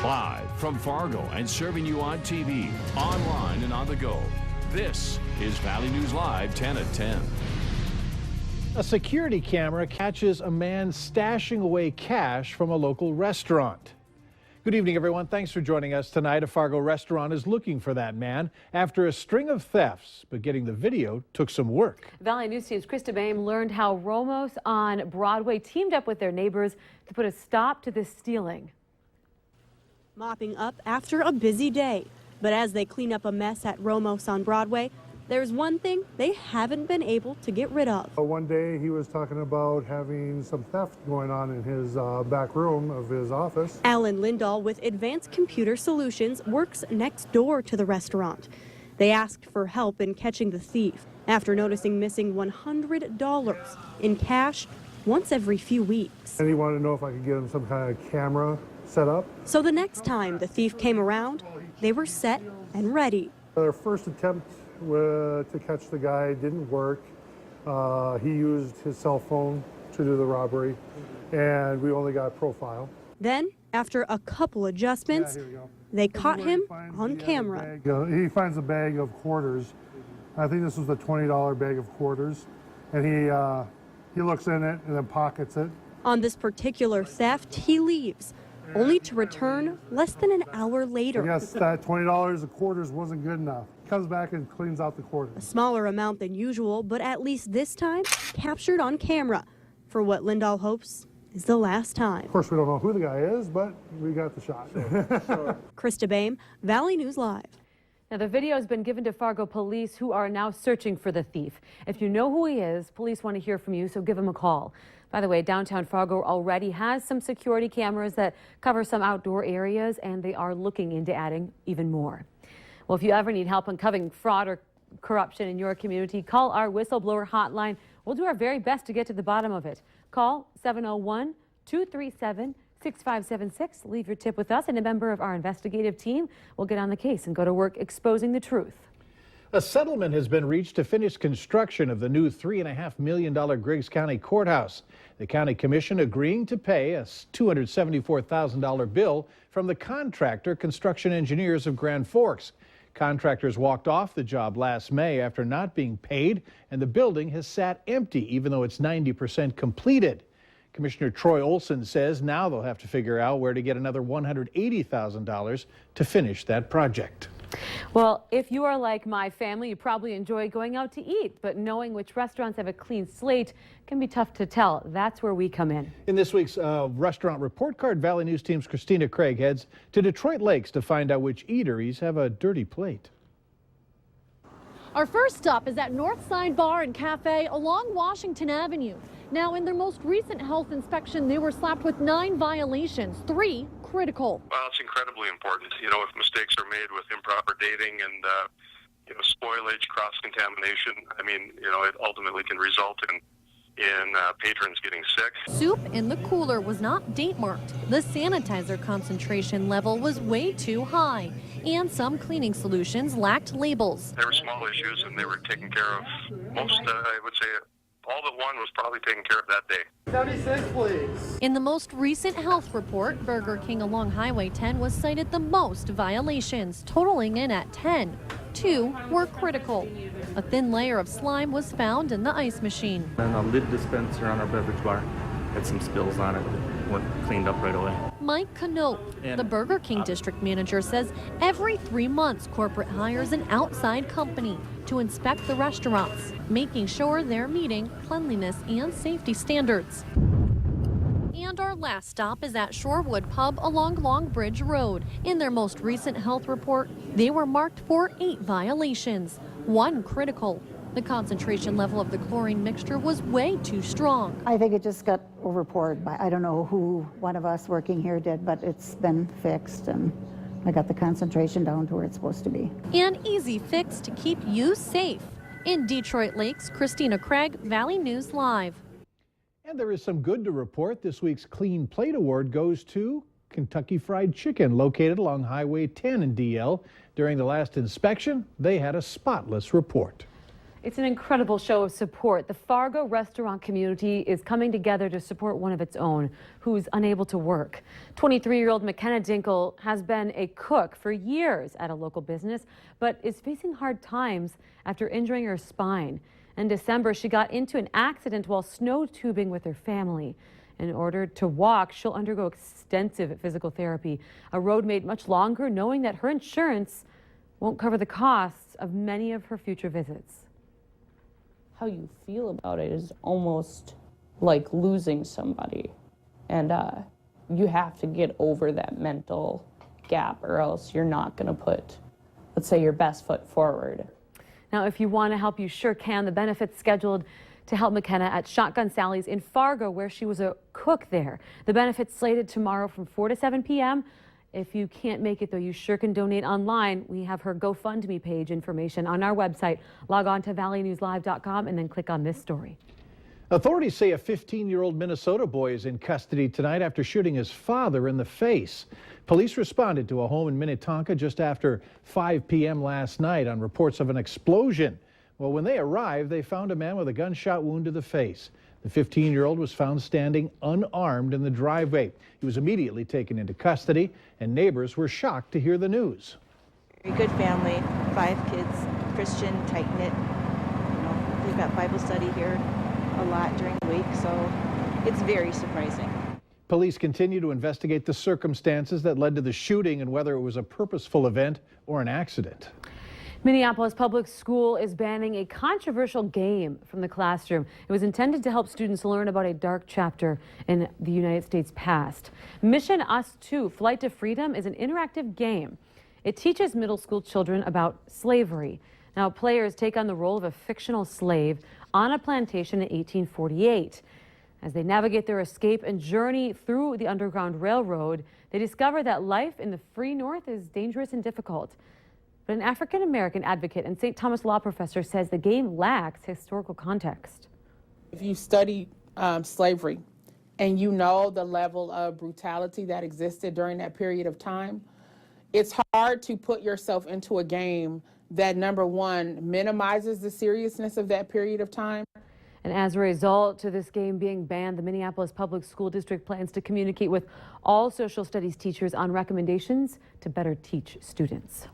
Live from Fargo and serving you on TV, online, and on the go. This is Valley News Live 10 at 10. A security camera catches a man stashing away cash from a local restaurant. Good evening, everyone. Thanks for joining us tonight. A Fargo restaurant is looking for that man after a string of thefts, but getting the video took some work. Valley News Team's Krista Boehm learned how Romos on Broadway teamed up with their neighbors to put a stop to this stealing. Mopping up after a busy day, but as they clean up a mess at Romos on Broadway, there's one thing they haven't been able to get rid of. One day he was talking about having some theft going on in his back room of his office. Alan Lindahl with Advanced Computer Solutions works next door to the restaurant. They asked for help in catching the thief after noticing missing $100 in cash once every few weeks. And he wanted to know if I could get him some kind of camera set up. So the next time the thief came around, they were set and ready. Their first attempt to catch the guy didn't work. He used his cell phone to do the robbery, and we only got profile. Then, after a couple adjustments, they caught him on camera. He finds a bag of quarters. I think this was a $20 bag of quarters, and he looks in it and then pockets it. On this particular theft, he leaves, only to return less than an hour later. I guess that $20 of quarters wasn't good enough. Comes back and cleans out the A quarters. smaller amount than usual, but at least this time captured on camera for what Lindahl hopes is the last time. Of course, we don't know who the guy is, but we got the shot. Krista Boehm, Valley News Live. Now, the video has been given to Fargo police, who are now searching for the thief. If you know who he is, police want to hear from you, so give him a call. By the way, downtown Fargo already has some security cameras that cover some outdoor areas, and they are looking into adding even more. Well, if you ever need help uncovering fraud or corruption in your community, call our whistleblower hotline. We'll do our very best to get to the bottom of it. Call 701-237-6576. Leave your tip with us, and a member of our investigative team will get on the case and go to work exposing the truth. A settlement has been reached to finish construction of the new $3.5 million Griggs County Courthouse. The County Commission agreeing to pay a $274,000 bill from the contractor Construction Engineers of Grand Forks. Contractors walked off the job last May after not being paid, and the building has sat empty even though it's 90% completed. Commissioner Troy Olson says now they'll have to figure out where to get another $180,000 to finish that project. Well, if you are like my family, you probably enjoy going out to eat, but knowing which restaurants have a clean slate can be tough to tell. That's where we come in. In this week's restaurant report card, Valley News Team's Christina Craig heads to Detroit Lakes to find out which eateries have a dirty plate. Our first stop is at Northside Bar and Cafe along Washington Avenue. Now, in their most recent health inspection, they were slapped with 9 violations, 3 critical. Well, it's incredibly important. You know, if mistakes are made with improper dating and, spoilage, cross-contamination, I mean, it ultimately can result in patrons getting sick. Soup in the cooler was not date marked. The sanitizer concentration level was way too high. And some cleaning solutions lacked labels. There were small issues and they were taken care of. Most, I would say, all but one was probably taken care of that day. 76, please. In the most recent health report, Burger King along Highway 10 was cited the most violations, totaling in at 10. 2 were critical. A thin layer of slime was found in the ice machine. And a lid dispenser on our beverage bar had some spills on it that weren't cleaned up right away. Mike Canope, the Burger King district manager, says every 3 months corporate hires an outside company to inspect the restaurants, making sure they're meeting cleanliness and safety standards. And our last stop is at Shorewood Pub along Long Bridge Road. In their most recent health report, they were marked for 8 violations, 1 critical. The concentration level of the chlorine mixture was way too strong. I think it just got overpoured. I don't know who one of us working here did, but it's been fixed and I got the concentration down to where it's supposed to be. An easy fix to keep you safe. In Detroit Lakes, Christina Craig, Valley News Live. And there is some good to report. This week's Clean Plate Award goes to Kentucky Fried Chicken, located along Highway 10 in DL. During the last inspection, they had a spotless report. It's an incredible show of support. The Fargo restaurant community is coming together to support one of its own who's unable to work. 23-year-old McKenna Dinkle has been a cook for years at a local business, but is facing hard times after injuring her spine. In December, she got into an accident while snow tubing with her family. In order to walk, she'll undergo extensive physical therapy, a road made much longer, knowing that her insurance won't cover the costs of many of her future visits. How you feel about it is almost like losing somebody. And you have to get over that mental gap, or else you're not going to put, let's say, your best foot forward. Now, if you want to help, you sure can. The benefits scheduled to help McKenna at Shotgun Sally's in Fargo, where she was a cook there. The benefits slated tomorrow from 4 to 7 p.m. If you can't make it, though, you sure can donate online. We have her GoFundMe page information on our website. Log on to valleynewslive.com and then click on this story. Authorities say a 15-year-old Minnesota boy is in custody tonight after shooting his father in the face. Police responded to a home in Minnetonka just after 5 p.m. last night on reports of an explosion. Well, when they arrived, they found a man with a gunshot wound to the face. The 15-year-old was found standing unarmed in the driveway. He was immediately taken into custody, and neighbors were shocked to hear the news. Very good family, 5 kids, Christian, tight-knit. You know, they've got Bible study here a lot during the week, so it's very surprising. Police continue to investigate the circumstances that led to the shooting and whether it was a purposeful event or an accident. Minneapolis Public School is banning a controversial game from the classroom. It was intended to help students learn about a dark chapter in the United States past. Mission Us 2, Flight to Freedom, is an interactive game. It teaches middle school children about slavery. Now, players take on the role of a fictional slave on a plantation in 1848. As they navigate their escape and journey through the Underground Railroad, they discover that life in the free North is dangerous and difficult. But an African-American advocate and St. Thomas law professor says the game lacks historical context. If you study slavery and you know the level of brutality that existed during that period of time, it's hard to put yourself into a game that, number one, minimizes the seriousness of that period of time. And as a result to this game being banned, the Minneapolis Public School District plans to communicate with all social studies teachers on recommendations to better teach students.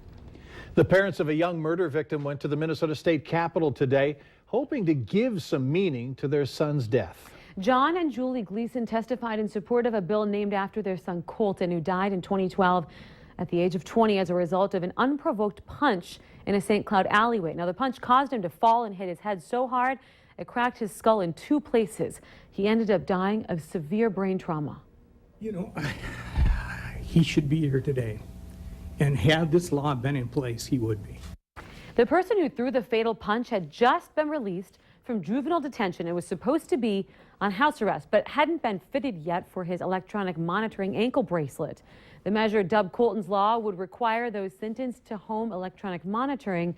The parents of a young murder victim went to the Minnesota State Capitol today, hoping to give some meaning to their son's death. John and Julie Gleason testified in support of a bill named after their son Colton, who died in 2012 at the age of 20 as a result of an unprovoked punch in a St. Cloud alleyway. Now, the punch caused him to fall and hit his head so hard it cracked his skull in 2 places. He ended up dying of severe brain trauma. You know, he should be here today. And had this law been in place, he would be. The person who threw the fatal punch had just been released from juvenile detention and was supposed to be on house arrest, but hadn't been fitted yet for his electronic monitoring ankle bracelet. The measure, dubbed Colton's Law, would require those sentenced to home electronic monitoring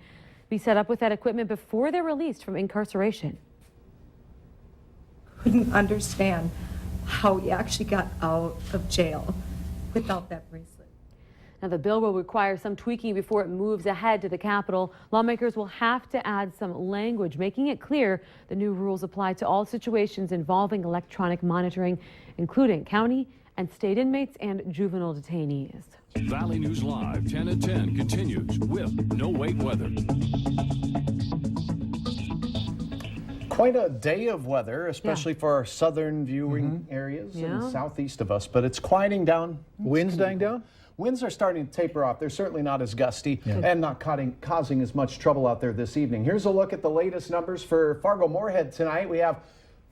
be set up with that equipment before they're released from incarceration. Couldn't understand how he actually got out of jail without that bracelet. Now, the bill will require some tweaking before it moves ahead to the Capitol. Lawmakers will have to add some language, making it clear the new rules apply to all situations involving electronic monitoring, including county and state inmates and juvenile detainees. Valley News Live 10 at 10 continues with No Wait Weather. Quite a day of weather, especially for our southern viewing areas and southeast of us, but it's quieting down. Winds dying down? Winds are starting to taper off. They're certainly not as gusty and not causing as much trouble out there this evening. Here's a look at the latest numbers for Fargo-Moorhead tonight. We have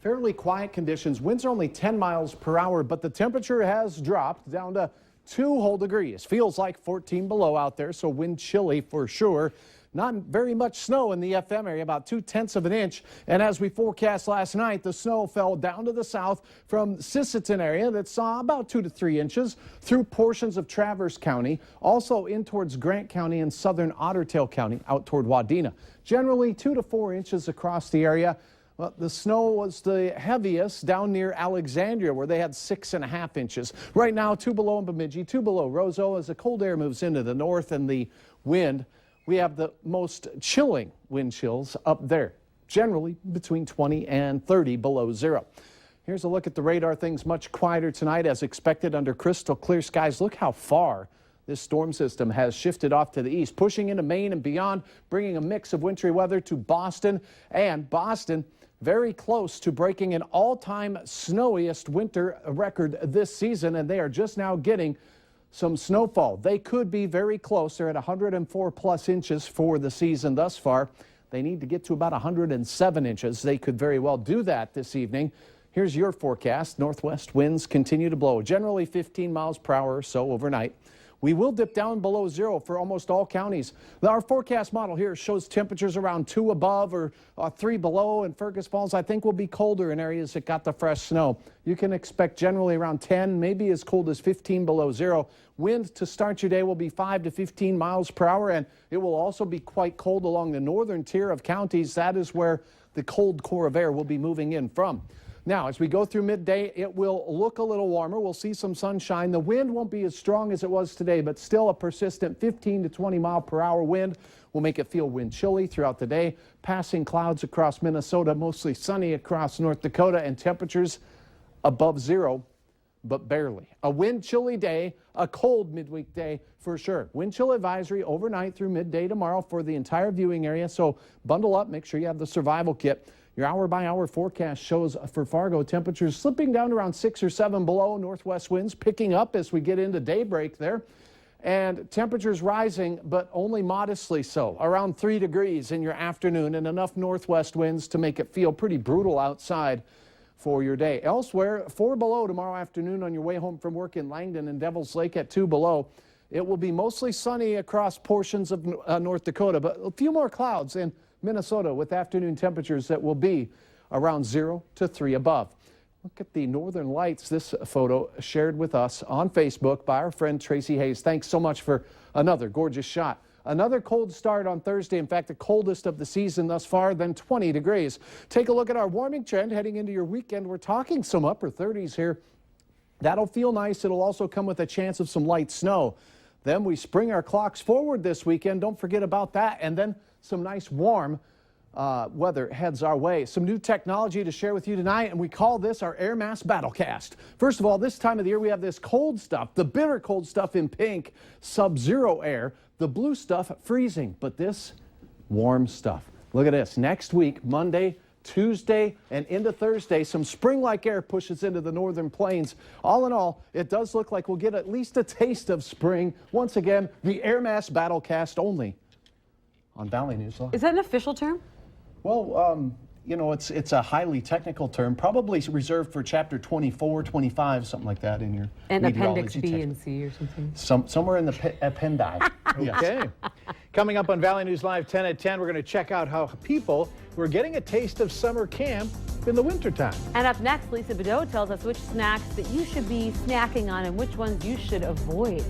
fairly quiet conditions. Winds are only 10 miles per hour, but the temperature has dropped down to 2 whole degrees. Feels like 14 below out there, so wind chilly for sure. Not very much snow in the FM area, about 0.2 of an inch. And as we forecast last night, the snow fell down to the south from Sisseton area that saw about 2 to 3 inches through portions of Traverse County, also in towards Grant County and southern Otter Tail County out toward Wadena. Generally 2 to 4 inches across the area. Well, the snow was the heaviest down near Alexandria, where they had 6.5 inches. Right now, 2 below in Bemidji, 2 below Roseau. As the cold air moves into the north and the wind, we have the most chilling wind chills up there generally between 20 and 30 below zero. Here's a look at the radar. Things much quieter tonight as expected under crystal clear skies. Look how far this storm system has shifted off to the east, pushing into Maine and beyond, bringing a mix of wintry weather to Boston. And Boston very close to breaking an all-time snowiest winter record this season, and they are just now getting some snowfall. They could be very close. They're at 104 plus inches for the season thus far. They need to get to about 107 inches. They could very well do that this evening. Here's your forecast. Northwest winds continue to blow, generally 15 miles per hour or so overnight. We will dip down below zero for almost all counties. Our forecast model here shows temperatures around 2 above or 3 below, and Fergus Falls, I think, will be colder in areas that got the fresh snow. You can expect generally around 10, maybe as cold as 15 below zero. Wind to start your day will be 5 to 15 miles per hour, and it will also be quite cold along the northern tier of counties. That is where the cold core of air will be moving in from. Now, as we go through midday, it will look a little warmer. We'll see some sunshine. The wind won't be as strong as it was today, but still a persistent 15 to 20 mile per hour wind will make it feel wind chilly throughout the day. Passing clouds across Minnesota, mostly sunny across North Dakota, and temperatures above zero, but barely. A wind chilly day, a cold midweek day for sure. Wind chill advisory overnight through midday tomorrow for the entire viewing area. So bundle up, make sure you have the survival kit. Your hour-by-hour forecast shows for Fargo temperatures slipping down around 6 or 7 below. Northwest winds picking up as we get into daybreak there. And temperatures rising, but only modestly so, around 3 degrees in your afternoon, and enough northwest winds to make it feel pretty brutal outside for your day. Elsewhere, 4 below tomorrow afternoon on your way home from work in Langdon and Devil's Lake at 2 below. It will be mostly sunny across portions of North Dakota, but a few more clouds in Minnesota with afternoon temperatures that will be around 0 to 3 above. Look at the northern lights. This photo shared with us on Facebook by our friend Tracy Hayes. Thanks so much for another gorgeous shot. Another cold start on Thursday. In fact, the coldest of the season thus far, then 20 degrees. Take a look at our warming trend heading into your weekend. We're talking some upper 30s here. That'll feel nice. It'll also come with a chance of some light snow. Then we spring our clocks forward this weekend. Don't forget about that. And then some nice warm weather heads our way. Some new technology to share with you tonight, and we call this our Air Mass Battlecast. First of all, this time of the year we have this cold stuff, the bitter cold stuff in pink, sub-zero air, the blue stuff freezing, but this warm stuff. Look at this. Next week, Monday, Tuesday, and into Thursday, some spring-like air pushes into the northern plains. All in all, it does look like we'll get at least a taste of spring. Once again, the Air Mass Battlecast only on Valley News Live. Is that an official term? Well, you know, it's a highly technical term, probably reserved for chapter 24, 25, something like that in your and appendix B text. and C or something. Somewhere in the appendi. Okay. Coming up on Valley News Live 10 at 10, we're going to check out how people were getting a taste of summer camp in the wintertime. And up next, Lisa Bedeau tells us which snacks that you should be snacking on and which ones you should avoid.